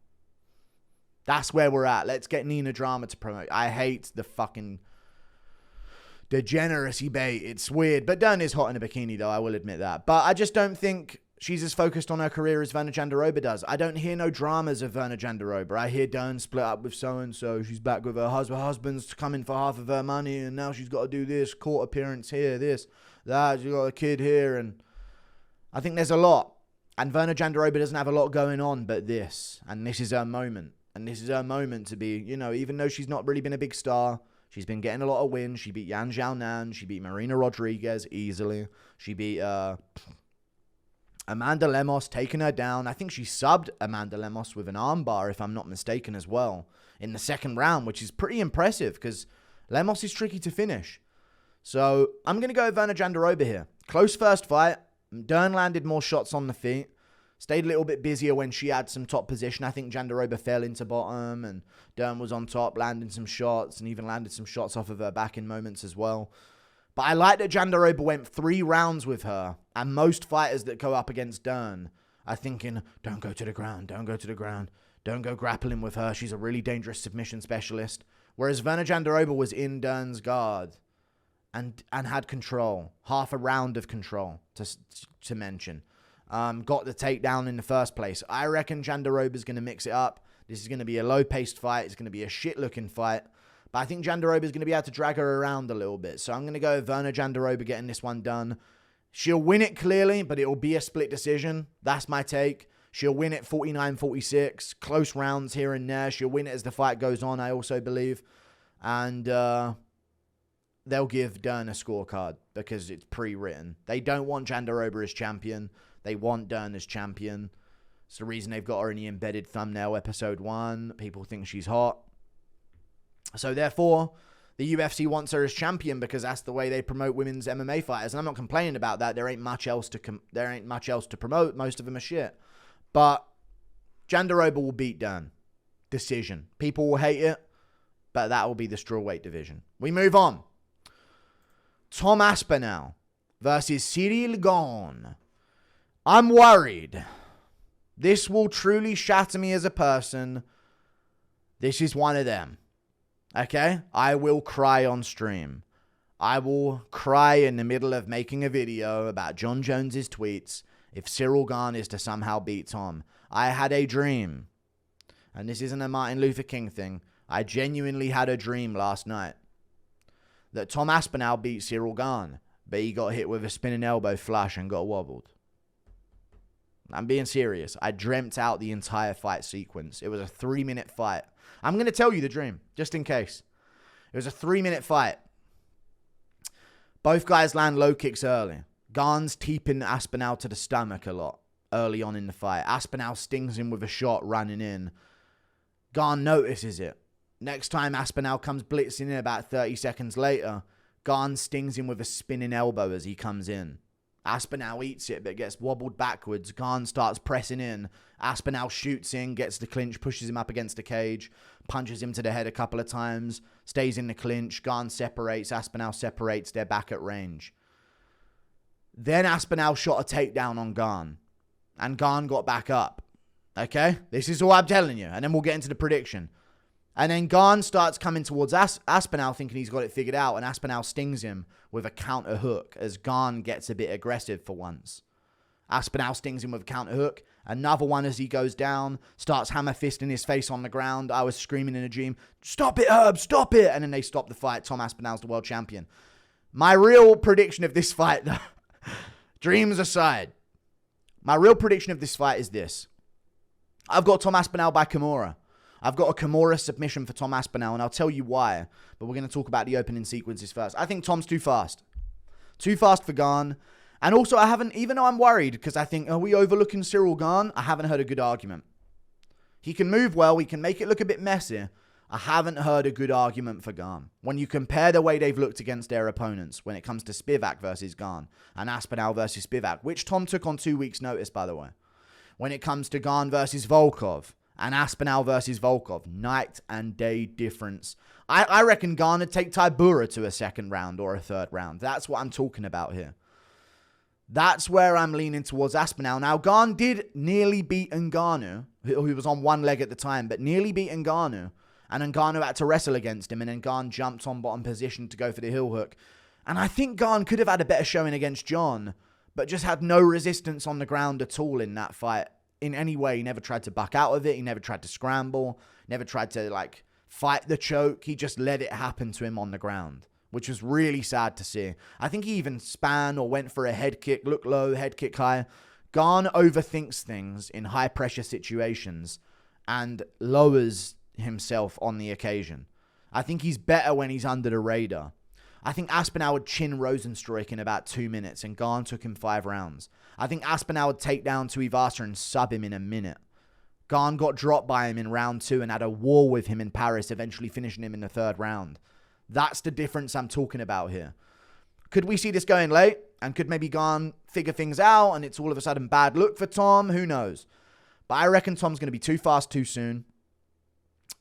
That's where we're at. Let's get Nina Drama to promote. I hate the fucking degeneracy bait. It's weird. But Dern is hot in a bikini, though. I will admit that. But I just don't think she's as focused on her career as Werner Jandiroba does. I don't hear no dramas of Werner Jandiroba. I hear Dern split up with so-and-so. She's back with her husband. Her husband's coming for half of her money, and now she's got to do this. Court appearance here, this, that. She's got a kid here, and I think there's a lot. And Werner Jandiroba doesn't have a lot going on but this. And this is her moment. And this is her moment to be, you know, even though she's not really been a big star, she's been getting a lot of wins. She beat Yan Xiaonan. She beat Marina Rodriguez easily. She beat Amanda Lemos, taking her down. I think she subbed Amanda Lemos with an armbar, if I'm not mistaken, as well, in the second round, which is pretty impressive because Lemos is tricky to finish. So I'm going to go with Werner Jandiroba here. Close first fight. Dern landed more shots on the feet. Stayed a little bit busier when she had some top position. I think Jandiroba fell into bottom and Dern was on top, landing some shots and even landed some shots off of her back in moments as well. But I like that Jandiroba went 3 rounds with her. And most fighters that go up against Dern are thinking, don't go to the ground, don't go to the ground, don't go grappling with her. She's a really dangerous submission specialist. Whereas Werner Jandiroba was in Dern's guard and had control. Half a round of control to mention. Got the takedown in the first place. I reckon Jandiroba's going to mix it up. This is going to be a low-paced fight. It's going to be a shit-looking fight. But I think Jandiroba's going to be able to drag her around a little bit. So I'm going to go with Werner Jandiroba getting this one done. She'll win it clearly, but it'll be a split decision. That's my take. She'll win it 49-46. Close rounds here and there. She'll win it as the fight goes on, I also believe. And they'll give Dern a scorecard because it's pre-written. They don't want Jandiroba as champion. They want Dern as champion. It's the reason they've got her in the embedded thumbnail episode 1. People think she's hot. So therefore, the UFC wants her as champion because that's the way they promote women's MMA fighters. And I'm not complaining about that. There ain't much else to promote. Most of them are shit. But Jandiroba will beat Dern. Decision. People will hate it, but that will be the strawweight division. We move on. Tom Aspinall versus Ciryl Gane. I'm worried. This will truly shatter me as a person. This is one of them. Okay? I will cry on stream. I will cry in the middle of making a video about John Jones's tweets if Ciryl Gane is to somehow beat Tom. I had a dream. And this isn't a Martin Luther King thing. I genuinely had a dream last night that Tom Aspinall beat Ciryl Gane, but he got hit with a spinning elbow flush and got wobbled. I'm being serious. I dreamt out the entire fight sequence. It was a 3-minute fight. I'm going to tell you the dream, just in case. It was a 3-minute fight. Both guys land low kicks early. Gane's teeping Aspinall to the stomach a lot early on in the fight. Aspinall stings him with a shot running in. Gane notices it. Next time Aspinall comes blitzing in about 30 seconds later, Gane stings him with a spinning elbow as he comes in. Aspinall eats it but gets wobbled backwards. Gane starts pressing in. Aspinall shoots in, gets the clinch, pushes him up against the cage, punches him to the head a couple of times, stays in the clinch. Gane separates, Aspinall separates, they're back at range. Then Aspinall shot a takedown on Gane, and Gane got back up. Okay? This is all I'm telling you, and then we'll get into the prediction. And then Gane starts coming towards Aspinall thinking he's got it figured out, and Aspinall stings him with a counter hook as Gane gets a bit aggressive for once. Aspinall stings him with a counter hook. Another one as he goes down, starts hammer fisting his face on the ground. I was screaming in a dream, "Stop it, Herb, stop it!" And then they stop the fight. Tom Aspinall's the world champion. My real prediction of this fight, though, dreams aside, my real prediction of this fight is this. I've got Tom Aspinall by Kimura. I've got a Kimura submission for Tom Aspinall, and I'll tell you why. But we're going to talk about the opening sequences first. I think Tom's too fast. Too fast for Gane. And also, I haven't, even though I'm worried, because I think, are we overlooking Ciryl Gane? I haven't heard a good argument. He can move well. He can make it look a bit messy. I haven't heard a good argument for Gane. When you compare the way they've looked against their opponents, when it comes to Spivak versus Gane, and Aspinall versus Spivak, which Tom took on 2 weeks' notice, by the way. When it comes to Gane versus Volkov, and Aspinall versus Volkov, night and day difference. I reckon Gane would take Tybura to a second round or a third round. That's what I'm talking about here. That's where I'm leaning towards Aspinall. Now, Gane did nearly beat Ngannou, who was on one leg at the time, but nearly beat Ngannou. And Ngannou had to wrestle against him, and then Gane jumped on bottom position to go for the heel hook. And I think Gane could have had a better showing against John, but just had no resistance on the ground at all in that fight. In any way, he never tried to buck out of it. He never tried to scramble. Never tried to, fight the choke. He just let it happen to him on the ground, which was really sad to see. I think he even span or went for a head kick, look low, head kick high. Gane overthinks things in high-pressure situations and lowers himself on the occasion. I think he's better when he's under the radar. I think Aspinall would chin Rosenstruik in about 2 minutes, and Gane took him 5 rounds. I think Aspinall would take down Tuivasa and sub him in a minute. Gane got dropped by him in round 2 and had a war with him in Paris, eventually finishing him in the 3rd round. That's the difference I'm talking about here. Could we see this going late? And could maybe Gane figure things out and it's all of a sudden bad look for Tom? Who knows? But I reckon Tom's going to be too fast too soon.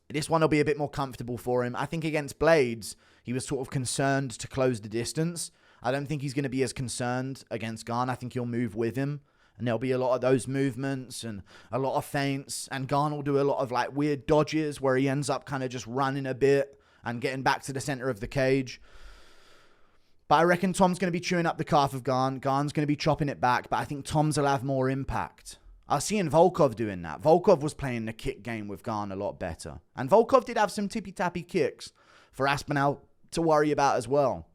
This one will be a bit more comfortable for him. I think against Blades, he was sort of concerned to close the distance. I don't think he's going to be as concerned against Gane. I think he'll move with him. And there'll be a lot of those movements and a lot of feints. And Gane will do a lot of weird dodges where he ends up kind of just running a bit and getting back to the center of the cage. But I reckon Tom's going to be chewing up the calf of Gane. Gane's going to be chopping it back. But I think Tom's will have more impact. I was seeing Volkov doing that. Volkov was playing the kick game with Gane a lot better. And Volkov did have some tippy-tappy kicks for Aspinall to worry about as well.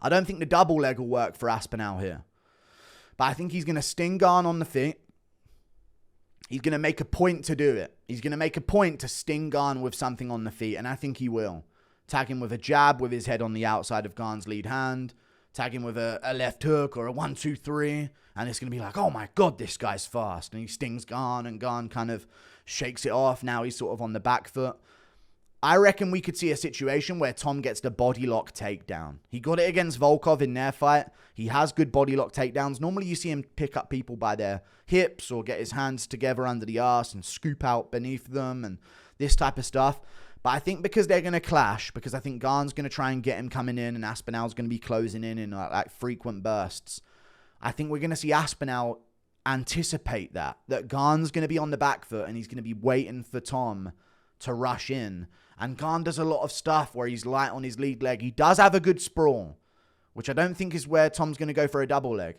I don't think the double leg will work for Aspinall here. But I think he's going to sting Gane on the feet. He's going to make a point to do it. He's going to make a point to sting Gane with something on the feet. And I think he will. Tag him with a jab with his head on the outside of Gane's lead hand. Tag him with a left hook or a 1-2-3. And it's going to be like, oh my God, this guy's fast. And he stings Gane and Gane kind of shakes it off. Now he's sort of on the back foot. I reckon we could see a situation where Tom gets the body lock takedown. He got it against Volkov in their fight. He has good body lock takedowns. Normally you see him pick up people by their hips or get his hands together under the arse and scoop out beneath them and this type of stuff. But I think because they're going to clash, because I think Gane's going to try and get him coming in and Aspinall's going to be closing in frequent bursts. I think we're going to see Aspinall anticipate that Gane's going to be on the back foot and he's going to be waiting for Tom to rush in. And Gane does a lot of stuff where he's light on his lead leg. He does have a good sprawl, which I don't think is where Tom's going to go for a double leg.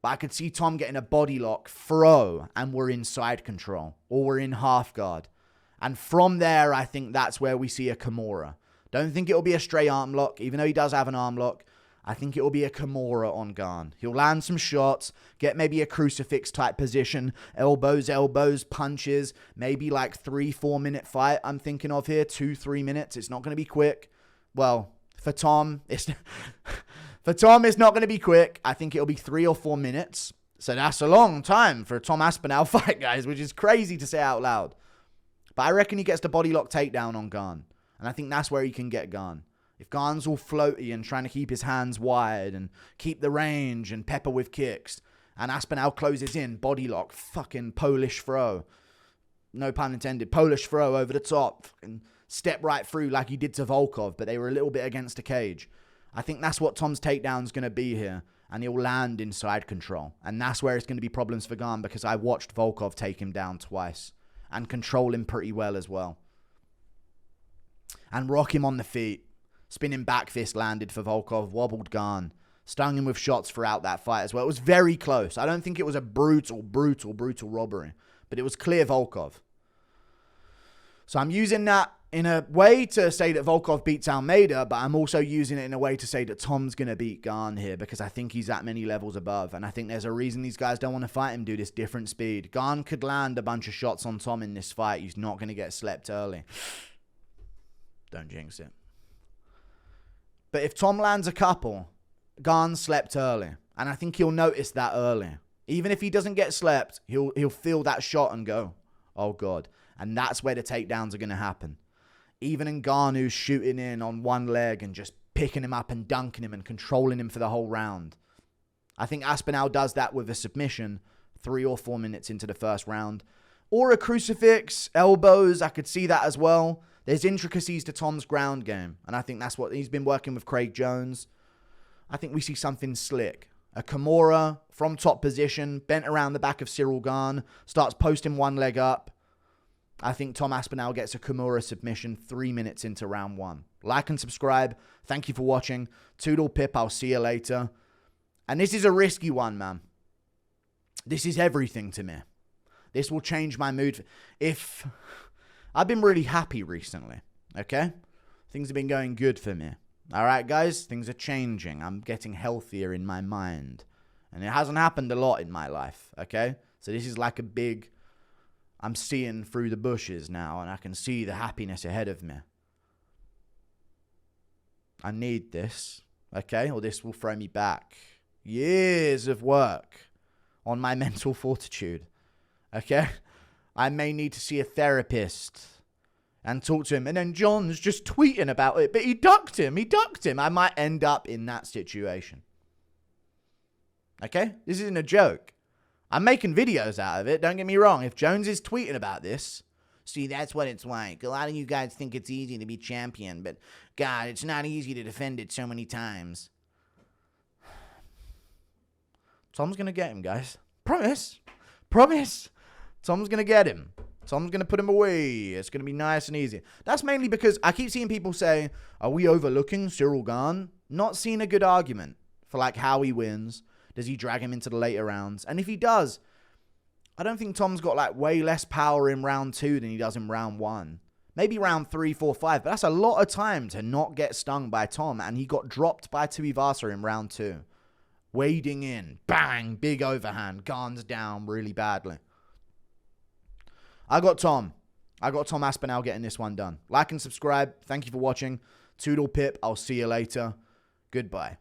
But I could see Tom getting a body lock, throw, and we're in side control. Or we're in half guard. And from there, I think that's where we see a Kimura. Don't think it'll be a straight arm lock, even though he does have an arm lock. I think it will be a Kimura on Gane. He'll land some shots, get maybe a crucifix type position, elbows, punches, maybe like 3-4 minute fight I'm thinking of here, 2-3 minutes. It's not going to be quick. Well, for Tom, it's not going to be quick. I think it'll be 3 or 4 minutes. So that's a long time for a Tom Aspinall fight, guys, which is crazy to say out loud. But I reckon he gets the body lock takedown on Gane. And I think that's where he can get Gane. If Gane's all floaty and trying to keep his hands wide and keep the range and pepper with kicks, and Aspinall closes in, body lock, fucking Polish throw. No pun intended. Polish throw over the top. Fucking step right through like he did to Volkov, but they were a little bit against the cage. I think that's what Tom's takedown's going to be here. And he'll land in side control. And that's where it's going to be problems for Gane, because I watched Volkov take him down twice. And control him pretty well as well. And rock him on the feet. Spinning back fist landed for Volkov. Wobbled Gane. Stung him with shots throughout that fight as well. It was very close. I don't think it was a brutal robbery. But it was clear Volkov. So I'm using that in a way to say that Volkov beats Almeida, but I'm also using it in a way to say that Tom's going to beat Gane here, because I think he's that many levels above. And I think there's a reason these guys don't want to fight him, do this different speed. Gane could land a bunch of shots on Tom in this fight. He's not going to get slept early. Don't jinx it. But if Tom lands a couple, Gane slept early. And I think he'll notice that early. Even if he doesn't get slept, he'll feel that shot and go, oh God. And that's where the takedowns are going to happen. Even in Gane, who's shooting in on one leg and just picking him up and dunking him and controlling him for the whole round. I think Aspinall does that with a submission 3 or 4 minutes into the first round. Or a crucifix, elbows, I could see that as well. There's intricacies to Tom's ground game. And I think that's what he's been working with Craig Jones. I think we see something slick. A Kimura from top position, bent around the back of Ciryl Gane, starts posting one leg up. I think Tom Aspinall gets a Kimura submission 3 minutes into round 1. Like and subscribe. Thank you for watching. Toodle pip. I'll see you later. And this is a risky one, man. This is everything to me. This will change my mood. If I've been really happy recently, okay? Things have been going good for me. All right, guys? Things are changing. I'm getting healthier in my mind. And it hasn't happened a lot in my life, okay? So this is like a big... I'm seeing through the bushes now, and I can see the happiness ahead of me. I need this, okay? Or this will throw me back. Years of work on my mental fortitude, okay? I may need to see a therapist and talk to him. And then John's just tweeting about it, but he ducked him. I might end up in that situation. Okay? This isn't a joke. I'm making videos out of it, don't get me wrong. If Jones is tweeting about this, see, that's what it's like. A lot of you guys think it's easy to be champion, but God, it's not easy to defend it so many times. Tom's going to get him, guys. Promise. Tom's going to get him. Tom's going to put him away. It's going to be nice and easy. That's mainly because I keep seeing people say, are we overlooking Ciryl Gane? Not seeing a good argument for like how he wins. Does he drag him into the later rounds? And if he does, I don't think Tom's got like way less power in round 2 than he does in round 1. Maybe round 3, 4, 5. But that's a lot of time to not get stung by Tom. And he got dropped by Tuivasa in round 2. Wading in. Bang. Big overhand. Gane's down really badly. I got Tom Aspinall getting this one done. Like and subscribe. Thank you for watching. Toodle pip. I'll see you later. Goodbye.